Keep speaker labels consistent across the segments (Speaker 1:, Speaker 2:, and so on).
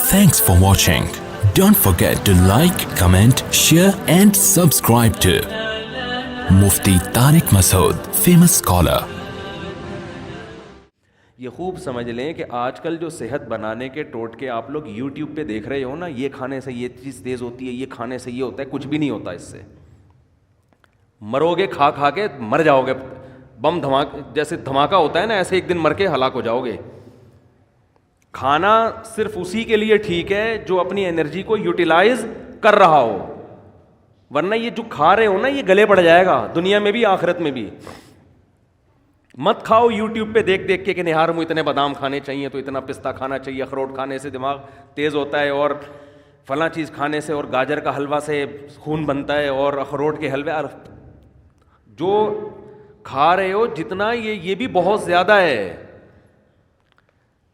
Speaker 1: Thanks for watching. Don't forget to like, comment, share and subscribe to Mufti Tariq Masood, famous scholar.
Speaker 2: یہ خوب سمجھ لیں کہ آج کل جو صحت بنانے کے ٹوٹکے آپ لوگ یوٹیوب پہ دیکھ رہے ہو نا، یہ کھانے سے یہ چیز تیز ہوتی ہے، یہ کھانے سے یہ ہوتا ہے، کچھ بھی نہیں ہوتا اس سے. مرو گے کھا کھا کے، مر جاؤ گے. بم دھماکہ جیسے دھماکہ ہوتا ہے نا، ایسے ایک دن مر کے ہلاک ہو جاؤ گے. کھانا صرف اسی کے لیے ٹھیک ہے جو اپنی انرجی کو یوٹیلائز کر رہا ہو، ورنہ یہ جو کھا رہے ہو نا یہ گلے پڑ جائے گا، دنیا میں بھی آخرت میں بھی. مت کھاؤ یوٹیوب پہ دیکھ دیکھ کے کہ نہار میں اتنے بادام کھانے چاہیے تو اتنا پستہ کھانا چاہیے، اخروٹ کھانے سے دماغ تیز ہوتا ہے، اور فلاں چیز کھانے سے، اور گاجر کا حلوہ سے خون بنتا ہے، اور اخروٹ کے حلوے. جو کھا رہے ہو جتنا یہ بھی بہت زیادہ ہے.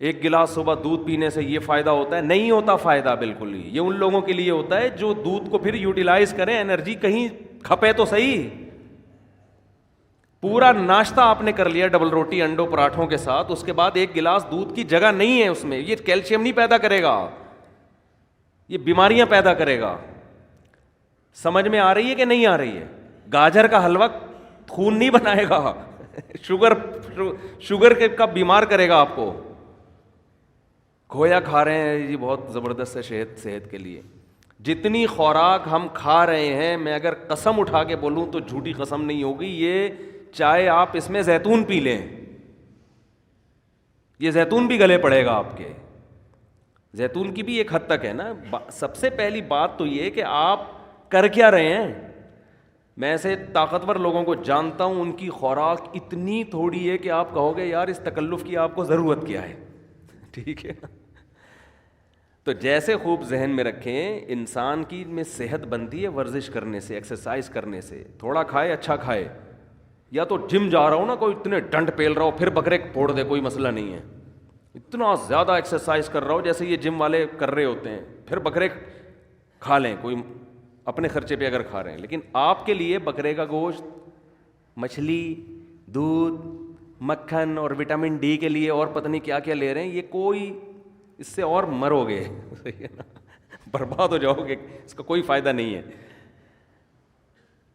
Speaker 2: ایک گلاس صبح دودھ پینے سے یہ فائدہ ہوتا ہے؟ نہیں ہوتا فائدہ بالکل ہی. یہ ان لوگوں کے لیے ہوتا ہے جو دودھ کو پھر یوٹیلائز کریں، انرجی کہیں کھپے تو صحیح. پورا ناشتہ آپ نے کر لیا ڈبل روٹی انڈوں پراٹھوں کے ساتھ، اس کے بعد ایک گلاس دودھ کی جگہ نہیں ہے اس میں، یہ کیلشیم نہیں پیدا کرے گا، یہ بیماریاں پیدا کرے گا. سمجھ میں آ رہی ہے کہ نہیں آ رہی ہے؟ گاجر کا حلوہ خون نہیں بنائے گا، شوگر کا بیمار کرے گا آپ کو. کھویا کھا رہے ہیں یہ بہت زبردست ہے صحت کے لیے. جتنی خوراک ہم کھا رہے ہیں، میں اگر قسم اٹھا کے بولوں تو جھوٹی قسم نہیں ہوگی، یہ چاہے آپ اس میں زیتون پی لیں، یہ زیتون بھی گلے پڑے گا آپ کے. زیتون کی بھی ایک حد تک ہے نا. سب سے پہلی بات تو یہ کہ آپ کر کیا رہے ہیں. میں ایسے طاقتور لوگوں کو جانتا ہوں، ان کی خوراک اتنی تھوڑی ہے کہ آپ کہو گے یار اس تکلف کی آپ کو ضرورت کیا ہے. ٹھیک ہے. تو جیسے خوب ذہن میں رکھیں، انسان کی میں صحت بنتی ہے ورزش کرنے سے، ایکسرسائز کرنے سے. تھوڑا کھائے اچھا کھائے، یا تو جم جا رہا ہو نا، کوئی اتنے ڈنڈ پیل رہا ہو پھر بکرے پھوڑ دے، کوئی مسئلہ نہیں ہے. اتنا زیادہ ایکسرسائز کر رہا ہو جیسے یہ جم والے کر رہے ہوتے ہیں، پھر بکرے کھا لیں، کوئی اپنے خرچے پہ اگر کھا رہے ہیں. لیکن آپ کے لیے بکرے کا گوشت، مچھلی، دودھ، مکھن اور وٹامن ڈی کے لیے اور پتہ نہیں کیا کیا لے رہے ہیں، یہ کوئی اس سے اور مرو گے، صحیح ہے نا، برباد ہو جاؤ گے، اس کا کوئی فائدہ نہیں ہے.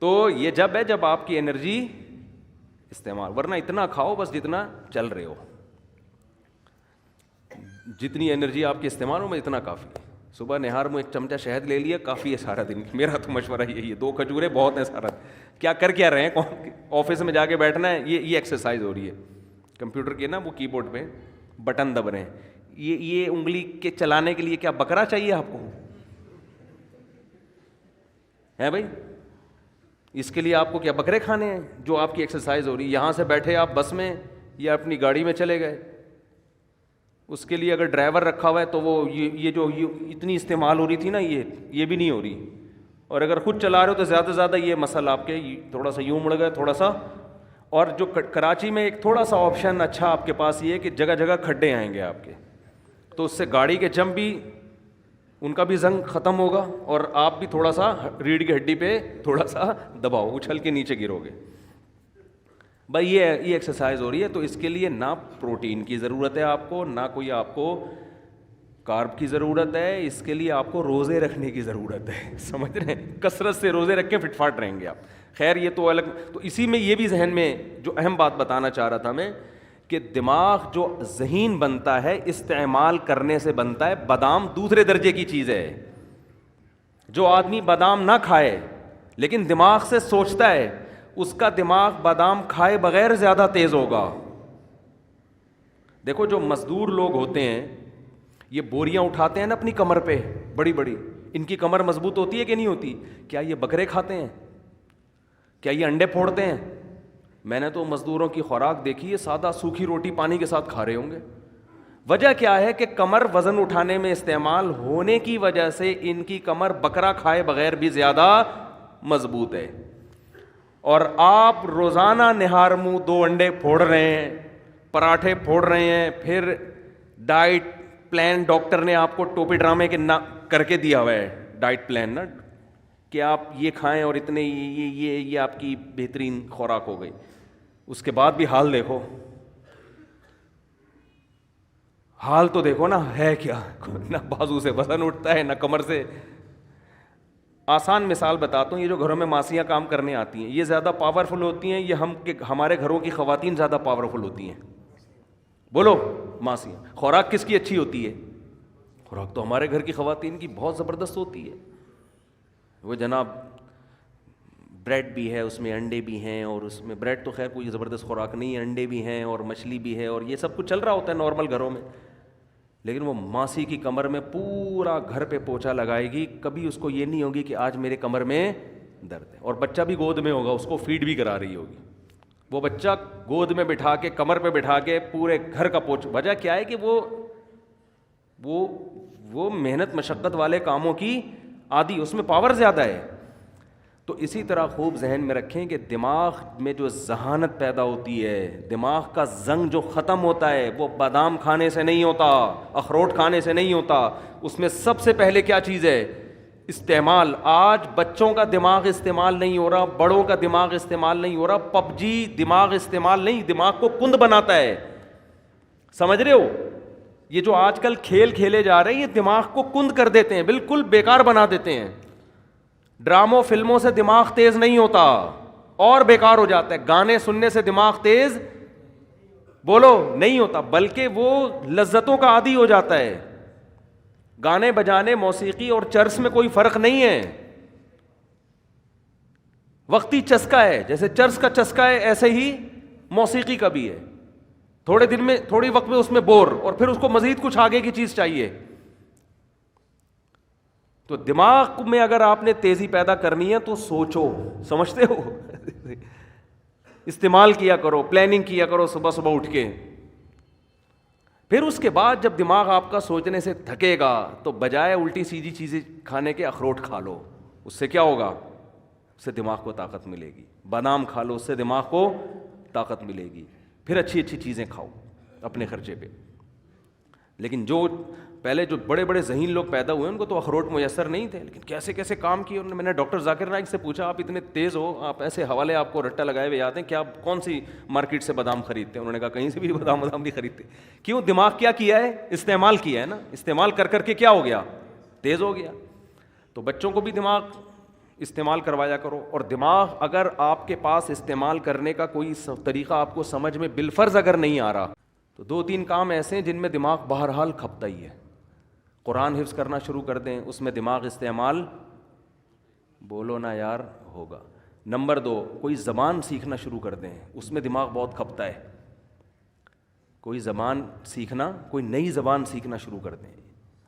Speaker 2: تو یہ جب ہے جب آپ کی انرجی استعمال، ورنہ اتنا کھاؤ بس جتنا چل رہے ہو، جتنی انرجی آپ کی استعمال ہو میں اتنا کافی. صبح نہار میں ایک چمچہ شہد لے لیا کافی ہے سارا دن. میرا تو مشورہ یہی ہے، 2 کھجوریں بہت ہیں سارا. کیا کر کیا رہے ہیں؟ آفس میں جا کے بیٹھنا ہے، یہ ایکسرسائز ہو رہی ہے. کمپیوٹر کے نا وہ کی بورڈ پہ بٹن دب رہے ہیں، یہ انگلی کے چلانے کے لیے کیا بکرا چاہیے آپ کو ہے بھائی؟ اس کے لیے آپ کو کیا بکرے کھانے ہیں جو آپ کی ایکسرسائز ہو رہی ہے؟ یہاں سے بیٹھے آپ بس میں یا اپنی گاڑی میں چلے گئے، اس کے لیے اگر ڈرائیور رکھا ہوا ہے تو وہ یہ جو اتنی استعمال ہو رہی تھی نا یہ بھی نہیں ہو رہی. اور اگر خود چلا رہے ہو تو زیادہ سے زیادہ یہ مسل آپ کے تھوڑا سا یوں مڑ گئے تھوڑا سا. اور جو کراچی میں ایک تھوڑا سا آپشن اچھا آپ کے پاس یہ ہے کہ جگہ جگہ کھڈے آئیں گے آپ کے، تو اس سے گاڑی کے جم بھی ان کا بھی زنگ ختم ہوگا، اور آپ بھی تھوڑا سا ریڑھ کی ہڈی پہ تھوڑا سا دباؤ، اچھل کے نیچے گرو گے. بھائی یہ ایکسرسائز ہو رہی ہے، تو اس کے لیے نہ پروٹین کی ضرورت ہے آپ کو، نہ کوئی آپ کو کارب کی ضرورت ہے. اس کے لیے آپ کو روزے رکھنے کی ضرورت ہے. سمجھ رہے ہیں؟ کثرت سے روزے رکھ کے فٹ فاٹ رہیں گے آپ. خیر یہ تو الگ. تو اسی میں یہ بھی ذہن میں جو اہم بات بتانا چاہ رہا تھا میں، کہ دماغ جو ذہین بنتا ہے استعمال کرنے سے بنتا ہے. بادام دوسرے درجے کی چیز ہے. جو آدمی بادام نہ کھائے لیکن دماغ سے سوچتا ہے، اس کا دماغ بادام کھائے بغیر زیادہ تیز ہوگا. دیکھو جو مزدور لوگ ہوتے ہیں، یہ بوریاں اٹھاتے ہیں نا اپنی کمر پہ بڑی بڑی، ان کی کمر مضبوط ہوتی ہے کہ نہیں ہوتی؟ کیا یہ بکرے کھاتے ہیں؟ کیا یہ انڈے پھوڑتے ہیں؟ میں نے تو مزدوروں کی خوراک دیکھی ہے، سادہ سوکھی روٹی پانی کے ساتھ کھا رہے ہوں گے. وجہ کیا ہے کہ کمر وزن اٹھانے میں استعمال ہونے کی وجہ سے ان کی کمر بکرا کھائے بغیر بھی زیادہ مضبوط ہے. اور آپ روزانہ نہار منہ 2 انڈے پھوڑ رہے ہیں، پراٹھے پھوڑ رہے ہیں، پھر ڈائٹ پلان ڈاکٹر نے آپ کو ٹوپی ڈرامے کے کر کے دیا ہوا ہے ڈائٹ پلان نا، کہ آپ یہ کھائیں اور اتنے یہ آپ کی بہترین خوراک ہو گئی. اس کے بعد بھی حال دیکھو. حال تو دیکھو نا ہے کیا, نہ بازو سے وزن اٹھتا ہے نہ کمر سے. آسان مثال بتاتا ہوں, یہ جو گھروں میں ماسیاں کام کرنے آتی ہیں یہ زیادہ پاورفل ہوتی ہیں, یہ ہمارے گھروں کی خواتین زیادہ پاورفل ہوتی ہیں؟ بولو. ماسیاں. خوراک کس کی اچھی ہوتی ہے؟ خوراک تو ہمارے گھر کی خواتین کی بہت زبردست ہوتی ہے. وہ جناب بریڈ بھی ہے اس میں, انڈے بھی ہیں, اور اس میں بریڈ تو خیر کوئی زبردست خوراک نہیں ہے, انڈے بھی ہیں اور مچھلی بھی ہے اور یہ سب کچھ چل رہا ہوتا ہے نارمل گھروں میں. لیکن وہ ماسی کی کمر میں پورا گھر پہ پوچھا لگائے گی, کبھی اس کو یہ نہیں ہوگی کہ آج میرے کمر میں درد ہے. اور بچہ بھی گود میں ہوگا, اس کو فیڈ بھی کرا رہی ہوگی. وہ بچہ گود میں بٹھا کے کمر پہ بٹھا کے پورے گھر کا پوچھ. وجہ کیا ہے کہ وہ محنت مشقت والے کاموں کی عادی, اس میں پاور زیادہ ہے. تو اسی طرح خوب ذہن میں رکھیں کہ دماغ میں جو ذہانت پیدا ہوتی ہے, دماغ کا زنگ جو ختم ہوتا ہے, وہ بادام کھانے سے نہیں ہوتا, اخروٹ کھانے سے نہیں ہوتا. اس میں سب سے پہلے کیا چیز ہے؟ استعمال. آج بچوں کا دماغ استعمال نہیں ہو رہا, بڑوں کا دماغ استعمال نہیں ہو رہا. پب جی دماغ استعمال نہیں, دماغ کو کند بناتا ہے. سمجھ رہے ہو؟ یہ جو آج کل کھیل کھیلے جا رہے ہیں یہ دماغ کو کند کر دیتے ہیں, بالکل بیکار بنا دیتے ہیں. ڈراموں فلموں سے دماغ تیز نہیں ہوتا اور بیکار ہو جاتا ہے. گانے سننے سے دماغ تیز بولو نہیں ہوتا, بلکہ وہ لذتوں کا عادی ہو جاتا ہے. گانے بجانے, موسیقی اور چرس میں کوئی فرق نہیں ہے, وقتی چسکا ہے. جیسے چرس کا چسکا ہے ایسے ہی موسیقی کا بھی ہے. تھوڑے دن میں, تھوڑی وقت میں اس میں بور, اور پھر اس کو مزید کچھ آگے کی چیز چاہیے. تو دماغ میں اگر آپ نے تیزی پیدا کرنی ہے تو سوچو, سمجھتے ہو, استعمال کیا کرو, پلاننگ کیا کرو صبح صبح اٹھ کے. پھر اس کے بعد جب دماغ آپ کا سوچنے سے تھکے گا تو بجائے الٹی سیدھی چیزیں کھانے کے اخروٹ کھا لو. اس سے کیا ہوگا؟ اس سے دماغ کو طاقت ملے گی. بادام کھا لو, اس سے دماغ کو طاقت ملے گی. پھر اچھی اچھی چیزیں کھاؤ اپنے خرچے پہ. لیکن جو پہلے جو بڑے بڑے ذہین لوگ پیدا ہوئے ان کو تو اخروٹ میسر نہیں تھے, لیکن کیسے کیسے کام کیے انہوں نے. میں نے ڈاکٹر ذاکر نائک سے پوچھا, آپ اتنے تیز ہو, آپ ایسے حوالے آپ کو رٹا لگائے ہوئے یاد ہیں کہ آپ کون سی مارکیٹ سے بادام خریدتے ہیں؟ انہوں نے کہا کہیں سے بھی بادام نہیں خریدتے. کیوں؟ دماغ کیا کیا ہے؟ استعمال کیا ہے نا. استعمال کر کر کے کیا ہو گیا؟ تیز ہو گیا. تو بچوں کو بھی دماغ استعمال کروایا کرو. اور دماغ اگر آپ کے پاس استعمال کرنے کا کوئی طریقہ آپ کو سمجھ میں بالفرض اگر نہیں آ رہا تو 2-3 کام ایسے ہیں جن میں دماغ بہرحال کھپتا ہی ہے. قرآن حفظ کرنا شروع کر دیں, اس میں دماغ استعمال بولو نا یار ہوگا. نمبر 2, کوئی زبان سیکھنا شروع کر دیں, اس میں دماغ بہت کھپتا ہے. کوئی زبان سیکھنا, کوئی نئی زبان سیکھنا شروع کر دیں.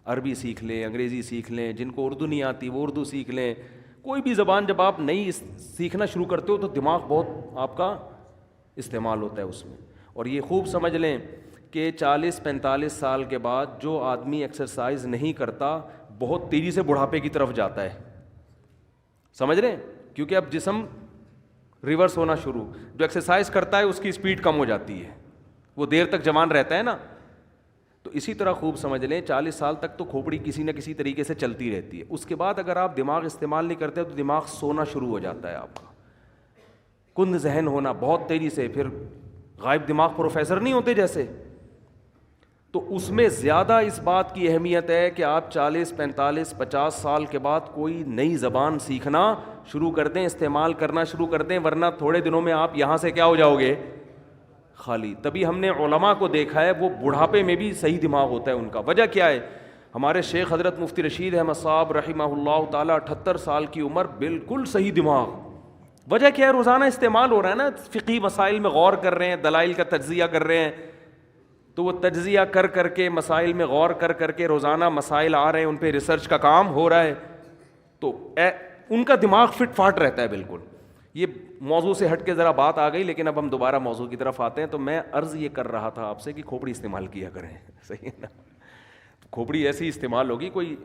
Speaker 2: عربی سیکھ لیں, انگریزی سیکھ لیں, جن کو اردو نہیں آتی وہ اردو سیکھ لیں. کوئی بھی زبان جب آپ نئی سیکھنا شروع کرتے ہو تو دماغ بہت آپ کا استعمال ہوتا ہے اس میں. اور یہ خوب سمجھ لیں کہ 40-45 سال کے بعد جو آدمی ایکسرسائز نہیں کرتا بہت تیزی سے بڑھاپے کی طرف جاتا ہے. سمجھ رہے ہیں؟ کیونکہ اب جسم ریورس ہونا شروع. جو ایکسرسائز کرتا ہے اس کی اسپیڈ کم ہو جاتی ہے, وہ دیر تک جوان رہتا ہے نا. تو اسی طرح خوب سمجھ لیں 40 سال تک تو کھوپڑی کسی نہ کسی طریقے سے چلتی رہتی ہے. اس کے بعد اگر آپ دماغ استعمال نہیں کرتے تو دماغ سونا شروع ہو جاتا ہے آپ کا, کند ذہن ہونا بہت تیزی سے. پھر غائب دماغ پروفیسر نہیں ہوتے جیسے, تو اس میں زیادہ اس بات کی اہمیت ہے کہ آپ 40-45-50 سال کے بعد کوئی نئی زبان سیکھنا شروع کر دیں, استعمال کرنا شروع کر دیں, ورنہ تھوڑے دنوں میں آپ یہاں سے کیا ہو جاؤ گے؟ خالی. تبھی ہم نے علماء کو دیکھا ہے وہ بڑھاپے میں بھی صحیح دماغ ہوتا ہے ان کا. وجہ کیا ہے؟ ہمارے شیخ حضرت مفتی رشید احمد صاحب رحمہ اللہ تعالیٰ 78 سال کی عمر, بالکل صحیح دماغ. وجہ کیا ہے؟ روزانہ استعمال ہو رہا ہے نا, فقہی مسائل میں غور کر رہے ہیں, دلائل کا تجزیہ کر رہے ہیں, تو وہ تجزیہ کر کر کے مسائل میں غور کر کر کے روزانہ مسائل آ رہے ہیں, ان پہ ریسرچ کا کام ہو رہا ہے, تو ان کا دماغ فٹ فاٹ رہتا ہے بالکل. یہ موضوع سے ہٹ کے ذرا بات آ گئی, لیکن اب ہم دوبارہ موضوع کی طرف آتے ہیں. تو میں عرض یہ کر رہا تھا آپ سے کہ کھوپڑی استعمال کیا کریں, صحیح ہے نا. کھوپڑی ایسی استعمال ہوگی, کوئی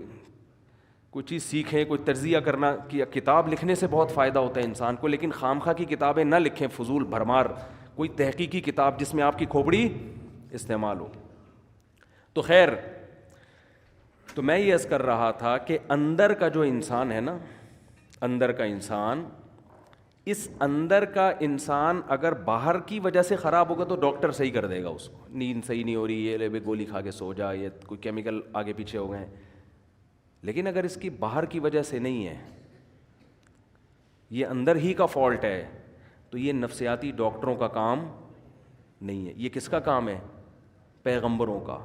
Speaker 2: چیز سیکھیں, کوئی تجزیہ کرنا, کہ کتاب لکھنے سے بہت فائدہ ہوتا ہے انسان کو, لیکن خامخواہ کی کتابیں نہ لکھیں فضول بھرمار. کوئی تحقیقی کتاب جس میں آپ کی کھوپڑی استعمال ہو. تو خیر, تو میں یہ عرض کر رہا تھا کہ اندر کا جو انسان ہے نا, اندر کا انسان اس اندر کا انسان اگر باہر کی وجہ سے خراب ہوگا تو ڈاکٹر صحیح کر دے گا اس کو, نیند صحیح نہیں ہو رہی, یہ لے گولی کھا کے سو جا, یہ کوئی کیمیکل آگے پیچھے ہو گئے ہیں. لیکن اگر اس کی باہر کی وجہ سے نہیں ہے, یہ اندر ہی کا فالٹ ہے, تو یہ نفسیاتی ڈاکٹروں کا کام نہیں ہے. یہ کس کا کام ہے؟ پیغمبروں کا.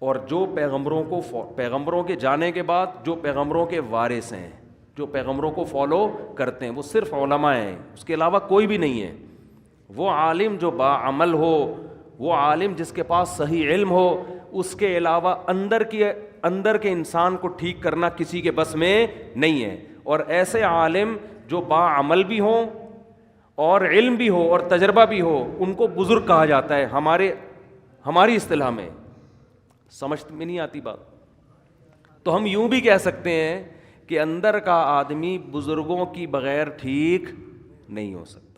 Speaker 2: اور جو پیغمبروں کے جانے کے بعد جو پیغمبروں کے وارث ہیں, جو پیغمبروں کو فالو کرتے ہیں, وہ صرف علماء ہیں, اس کے علاوہ کوئی بھی نہیں ہے. وہ عالم جو باعمل ہو, وہ عالم جس کے پاس صحیح علم ہو, اس کے علاوہ اندر کے انسان کو ٹھیک کرنا کسی کے بس میں نہیں ہے. اور ایسے عالم جو باعمل بھی ہوں اور علم بھی ہو اور تجربہ بھی ہو, ان کو بزرگ کہا جاتا ہے ہماری اصطلاح میں. سمجھ میں نہیں آتی بات؟ تو ہم یوں بھی کہہ سکتے ہیں کہ اندر کا آدمی بزرگوں کی بغیر ٹھیک نہیں ہو سکتا.